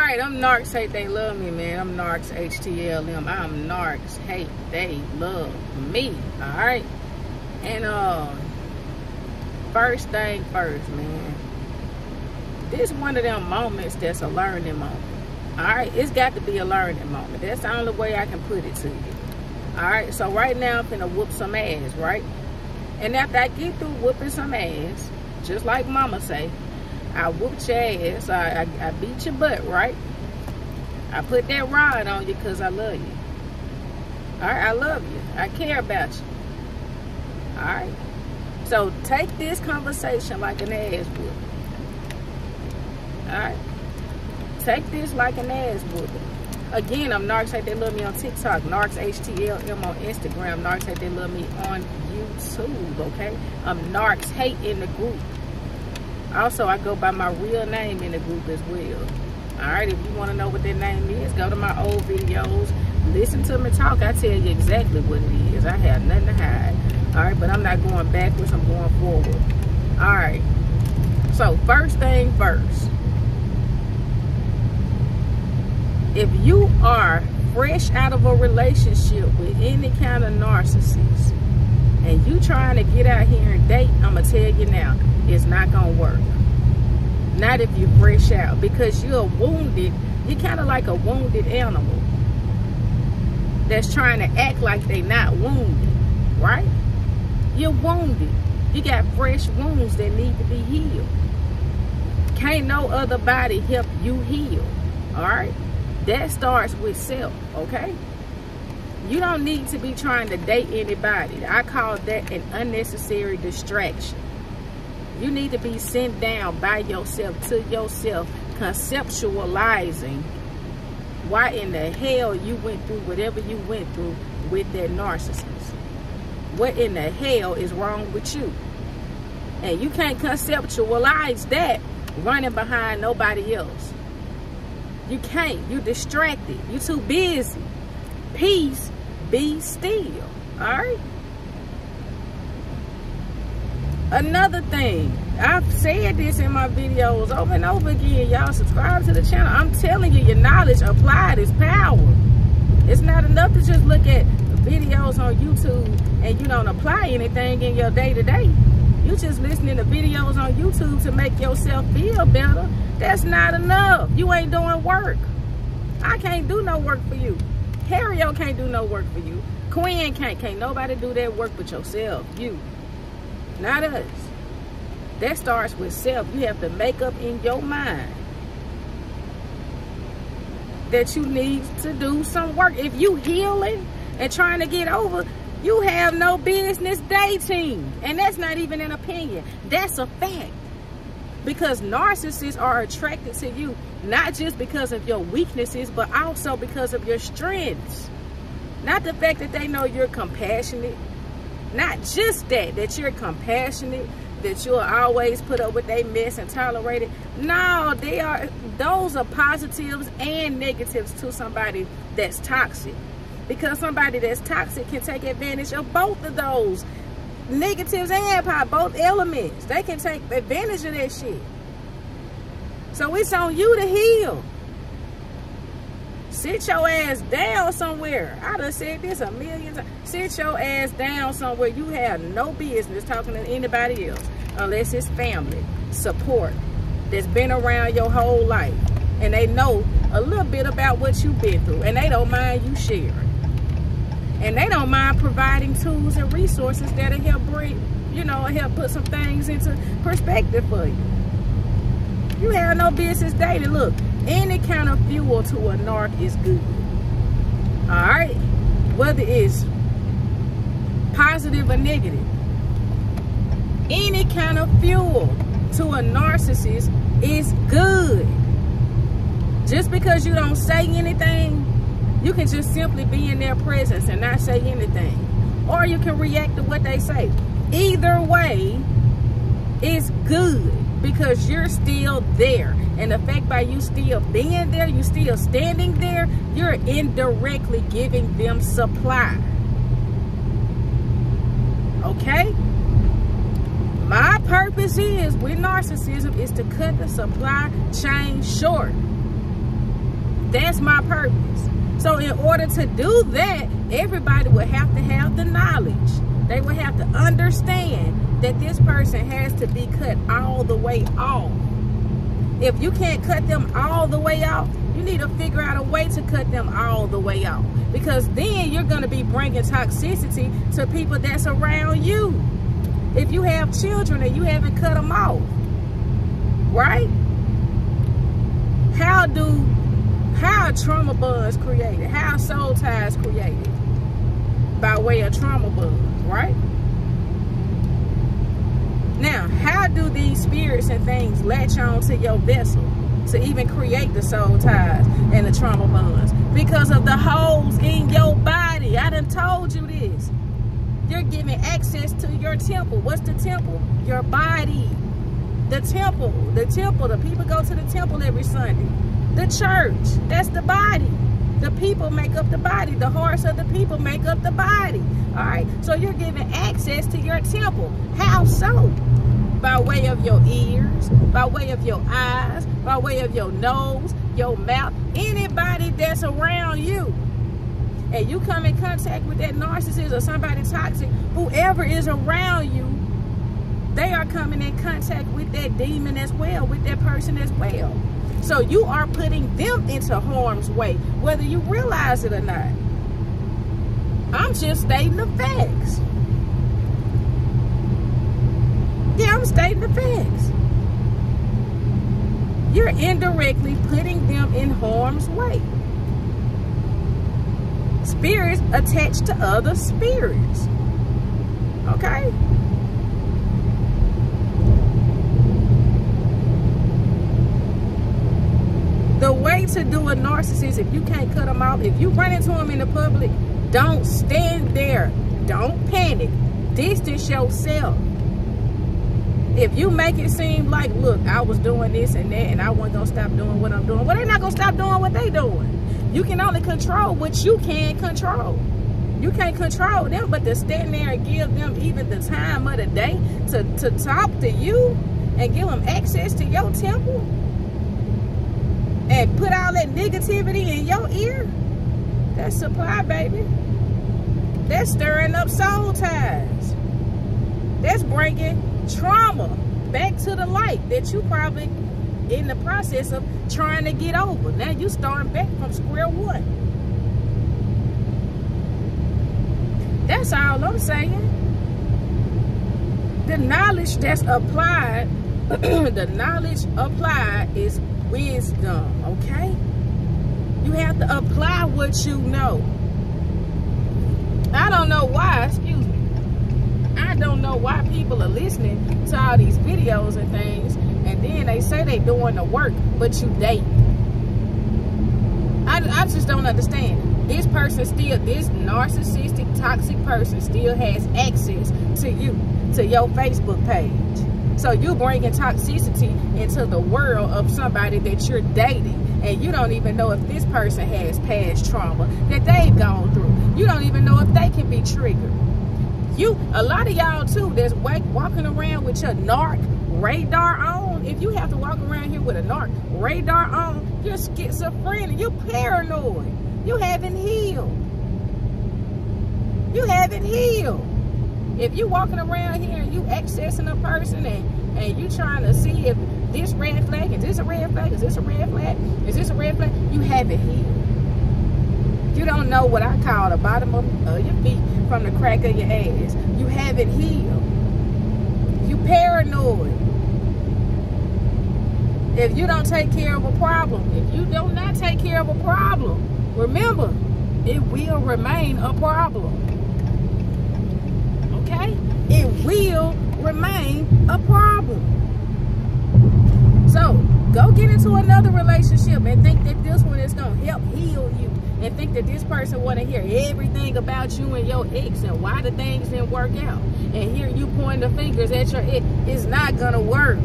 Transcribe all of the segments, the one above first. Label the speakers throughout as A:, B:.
A: Alright, I'm Narcs Hate They Love Me, man. I'm NarcsHateTheyLoveMe. I'm Narcs Hate They Love Me. Alright? And first thing first, man. This one of them moments that's a learning moment. Alright? It's got to be a learning moment. That's the only way I can put it to you. Alright? So right now I'm finna whoop some ass, right? And after I get through whooping some ass, just like mama say, I whooped your ass. I beat your butt, right? I put that rod on you because I love you. Alright, I love you. I care about you. Alright? So take this conversation like an ass whooping. Alright? Take this like an ass whooping. Again, I'm Narcs Hate They Love Me on TikTok, NarcsHateTheyLoveMe on Instagram, Narcs Hate They Love Me on YouTube, okay? I'm Narcs Hate in the group. Also, I go by my real name in the group as well. Alright, if you want to know what that name is, go to my old videos. Listen to me talk. I tell you exactly what it is. I have nothing to hide. Alright, but I'm not going backwards. I'm going forward. Alright. So, first thing first. If you are fresh out of a relationship with any kind of narcissist, and you trying to get out here and date, I'm going to tell you now, it's not going to work. Not if you're fresh out, because you're wounded. You're kind of like a wounded animal that's trying to act like they not wounded, right? You're wounded. You got fresh wounds that need to be healed. Can't no other body help you heal, all right? That starts with self, okay? You don't need to be trying to date anybody. I call that an unnecessary distraction. You need to be sent down by yourself to yourself, conceptualizing why in the hell you went through whatever you went through with that narcissist. What in the hell is wrong with you? And you can't conceptualize that running behind nobody else. You can't. You're distracted. You're too busy. Peace, be still. Alright? Another thing, I've said this in my videos over and over again. Y'all subscribe to the channel. I'm telling you, your knowledge applied is power. It's not enough to just look at videos on YouTube and you don't apply anything in your day-to-day. You just listening to videos on YouTube to make yourself feel better. That's not enough. You ain't doing work. I can't do no work for you. Harriet can't do no work for you. Quinn can't. Can't nobody do that work but yourself. You. Not us. That starts with self. You have to make up in your mind that you need to do some work. If you healing and trying to get over, you have no business dating. And that's not even an opinion. That's a fact. Because narcissists are attracted to you, not just because of your weaknesses, but also because of your strengths. Not the fact that they know you're compassionate. Not just that you're compassionate, that you'll always put up with their mess and tolerate it. No, those are positives and negatives to somebody that's toxic. Because somebody that's toxic can take advantage of both of those negatives and both elements. They can take advantage of that shit. So it's on you to heal. Sit your ass down somewhere. I done said this a million times. Sit your ass down somewhere. You have no business talking to anybody else unless it's family, support, that's been around your whole life. And they know a little bit about what you've been through. And they don't mind you sharing. And they don't mind providing tools and resources that'll help bring, help put some things into perspective for you. You have no business dating. Look, any kind of fuel to a narc is good. Alright? Whether it's positive or negative. Any kind of fuel to a narcissist is good. Just because you don't say anything, you can just simply be in their presence and not say anything. Or you can react to what they say. Either way, it's good because you're still there. And the fact by you still being there, you still standing there, you're indirectly giving them supply. Okay? My purpose is, with narcissism, is to cut the supply chain short. That's my purpose. So in order to do that, everybody would have to have the knowledge. They would have to understand that this person has to be cut all the way off. If you can't cut them all the way off, you need to figure out a way to cut them all the way off. Because then you're going to be bringing toxicity to people that's around you. If you have children and you haven't cut them off, right? How are trauma bonds created? How are soul ties created? By way of trauma bonds, right? Now, how do these spirits and things latch on to your vessel to even create the soul ties and the trauma bonds? Because of the holes in your body. I done told you this. You're giving access to your temple. What's the temple? Your body. The temple. The temple. The people go to the temple every Sunday. The church. That's the body. The people make up the body. The hearts of the people make up the body. All right. So you're giving access to your temple. How so? By way of your ears, by way of your eyes, by way of your nose, your mouth, anybody that's around you. And you come in contact with that narcissist or somebody toxic, whoever is around you, they are coming in contact with that demon as well, with that person as well. So you are putting them into harm's way, whether you realize it or not. I'm just stating the facts. Yeah, I'm stating the facts. You're indirectly putting them in harm's way. Spirits attached to other spirits. Okay? The way to do a narcissist, if you can't cut them off, if you run into them in the public, don't stand there. Don't panic. Distance yourself. If you make it seem like, look, I was doing this and that and I wasn't going to stop doing what I'm doing, well, they're not going to stop doing what they're doing. You can only control what you can control. You can't control them, but to stand there and give them even the time of the day to talk to you and give them access to your temple and put all that negativity in your ear, that's supply, baby. That's stirring up soul ties. That's bringing trauma back to the light that you probably in the process of trying to get over. Now you starting back from square one. That's all I'm saying. The knowledge that's applied, the knowledge applied is wisdom, okay? You have to apply what you know. I don't know why, excuse me. I don't know why people are listening to all these videos and things, and then they say they doing the work, but you date. I just don't understand. This person still, this narcissistic, toxic person still has access to you, to your Facebook page. So you bringing toxicity into the world of somebody that you're dating, and you don't even know if this person has past trauma that they've gone through. You don't even know if they can be triggered. A lot of y'all too that's walking around with your narc radar on. If you have to walk around here with a narc radar on, you're schizophrenic, you're paranoid. You haven't healed. You haven't healed. If you walking around here and you accessing a person and you trying to see if this red flag, is this a red flag, is this a red flag, is this a red flag, you haven't healed. You don't know what I call the bottom of your feet from the crack of your ass. You haven't healed. You paranoid. If you don't take care of a problem, if you do not take care of a problem, remember, it will remain a problem. Okay? It will remain a problem. So, go get into another relationship and think that this one is going to help heal you. And think that this person want to hear everything about you and your ex and why the things didn't work out. And hear you point the fingers at your ex. It's not going to work.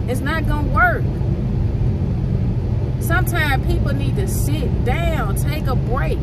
A: It's not going to work. Sometimes people need to sit down, take a break.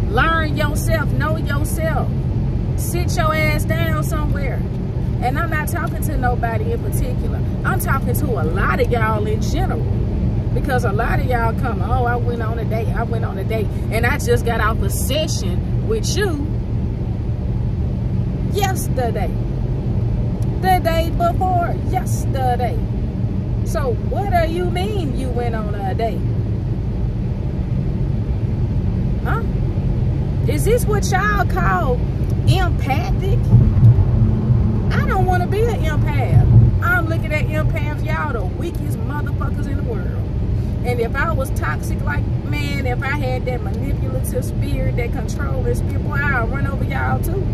A: Learn yourself, know yourself. Sit your ass down somewhere. And I'm not talking to nobody in particular. I'm talking to a lot of y'all in general. Because a lot of y'all come, oh, I went on a date, and I just got off a session with you yesterday. The day before yesterday. So what do you mean you went on a date? Huh? Is this what y'all call empathic? I don't want to be an empath. I'm looking at empaths, y'all the weakest motherfuckers in the world. And if I was toxic like, man, if I had that manipulative spirit, that controlling spirit, boy, I'll run over y'all too.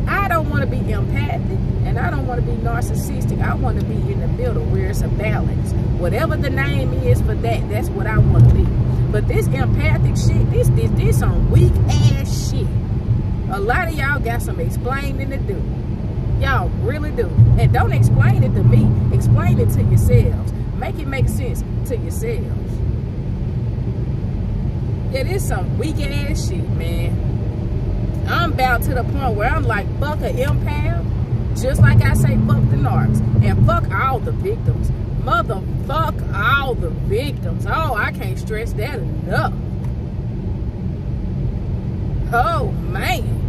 A: I don't want to be empathic, and I don't want to be narcissistic. I want to be in the middle where it's a balance. Whatever the name is for that, that's what I want to be. But this empathic shit, this some weak ass shit. A lot of y'all got some explaining to do. Y'all really do. And don't explain it to me. Explain it to yourselves. Make it make sense to yourselves. It is some weak ass shit, man. I'm about to the point where I'm like, fuck an empath, just like I say fuck the narcs, and fuck all the victims. Motherfuck all the victims. Oh, I can't stress that enough. Oh, man.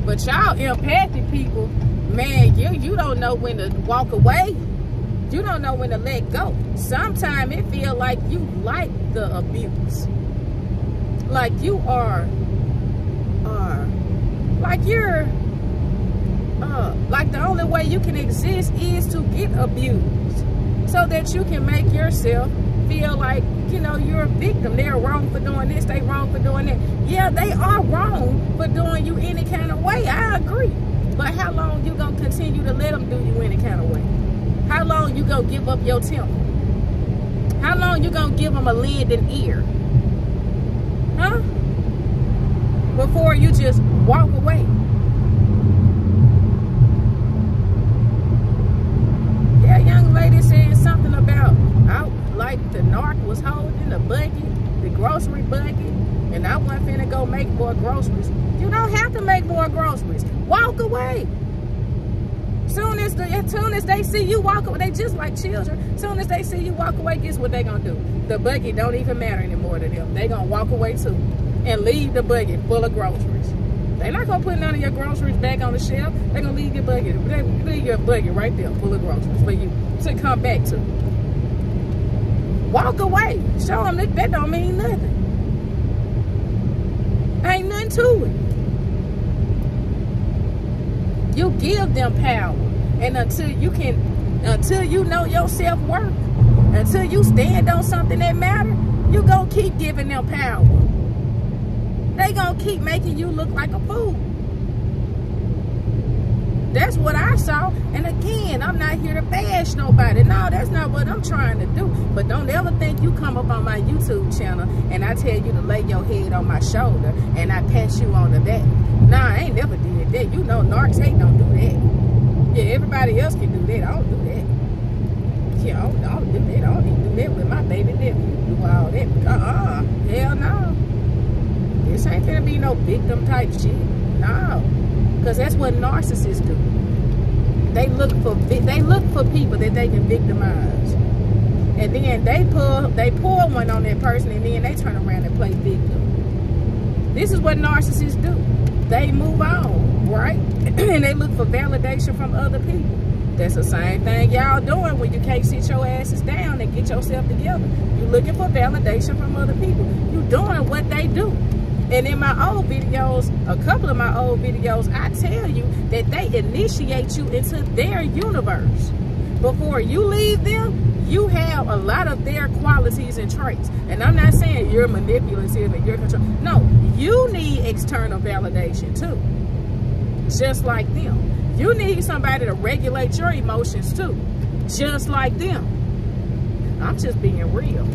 A: But y'all empathic people, man, you don't know when to walk away. You don't know when to let go. Sometimes it feel like you like the abuse. Like you are like you're like the only way you can exist is to get abused, so that you can make yourself feel like, you know, you're a victim. They're wrong for doing this, they wrong for doing that. Yeah, they are wrong for doing you any kind of way. I agree. But how long you gonna continue to let them do you any kind of way? How long you gonna give up your temper? How long you gonna give them a lending ear? Huh? Before you just walk away. Yeah, young lady said something about, like the narc was holding the bucket, the grocery bucket, and I wasn't finna go make more groceries. You don't have to make more groceries. Walk away. Soon as they see you walk away, they just like children. Soon as they see you walk away, guess what they gonna do? The bucket don't even matter anymore to them. They gonna walk away too and leave the bucket full of groceries. They not gonna put none of your groceries back on the shelf. They gonna leave your bucket. They leave your bucket right there full of groceries for you to come back to. Walk away. Show them that don't mean nothing. Ain't nothing to it. You give them power, and until you know your self-worth, until you stand on something that matters, you gonna keep giving them power. They gonna keep making you look like a fool. That's what I saw. And again, I'm not here to bash nobody. No, that's not what I'm trying to do. But don't ever think you come up on my YouTube channel and I tell you to lay your head on my shoulder and I pat you on the back. Nah, I ain't never did that. You know Narcs Hate don't do that. Yeah, everybody else can do that. I don't do that. Yeah, I don't do that. I don't even do that with my baby nephew. Do all that. Hell no. This ain't gonna be no victim type shit. No. Because that's what narcissists do. They look for people that they can victimize. And then they pour one on that person and then they turn around and play victim. This is what narcissists do. They move on, right? And they look for validation from other people. That's the same thing y'all doing when you can't sit your asses down and get yourself together. You're looking for validation from other people. You're doing what they do. And in my old videos, a couple of my old videos, I tell you that they initiate you into their universe. Before you leave them, you have a lot of their qualities and traits. And I'm not saying you're manipulative and you're control. No, you need external validation too. Just like them. You need somebody to regulate your emotions too. Just like them. I'm just being real.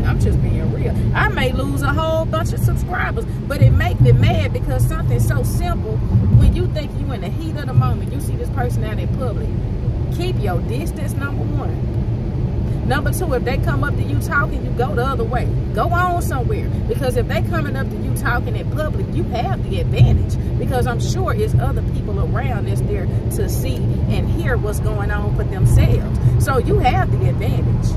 A: I'm just being real. I may lose a whole bunch of subscribers, but it makes me mad because something so simple, when you think you in the heat of the moment, you see this person out in public, keep your distance, number one. Number two, if they come up to you talking, you go the other way. Go on somewhere. Because if they coming up to you talking in public, you have the advantage. Because I'm sure it's other people around that's there to see and hear what's going on for themselves. So you have the advantage.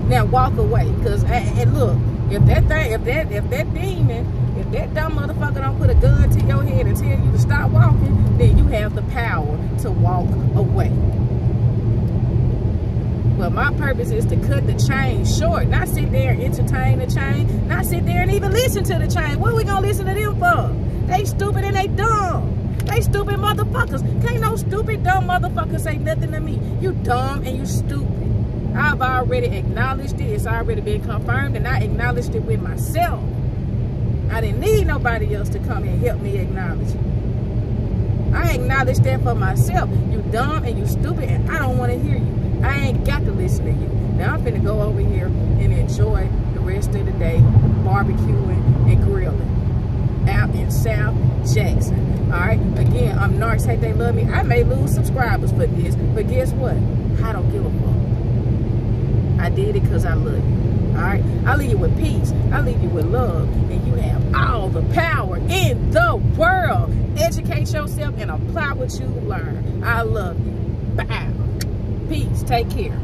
A: Now walk away. Because, and look, if that demon, if that dumb motherfucker don't put a gun to your head and tell you to stop walking, then you have the power to walk away. But my purpose is to cut the chain short, not sit there and entertain the chain, not sit there and even listen to the chain. What are we gonna listen to them for? They stupid and they dumb. They stupid motherfuckers. Can't no stupid dumb motherfucker say nothing to me. You dumb and you stupid. I've already acknowledged it. It's already been confirmed, and I acknowledged it with myself. I didn't need nobody else to come and help me acknowledge it. I acknowledged that for myself. You dumb and you stupid, and I don't want to hear you. I ain't got to listen to you. Now I'm finna go over here and enjoy the rest of the day barbecuing and grilling out in South Jackson. Alright, again, I'm NarcsHateTheyLoveMe. I may lose subscribers for this, but guess what? I don't give a fuck. I did it because I love you. Alright, I leave you with peace. I leave you with love, and you have all the power in the world. Educate yourself and apply what you learn. I love you. Bye. Peace. Take care.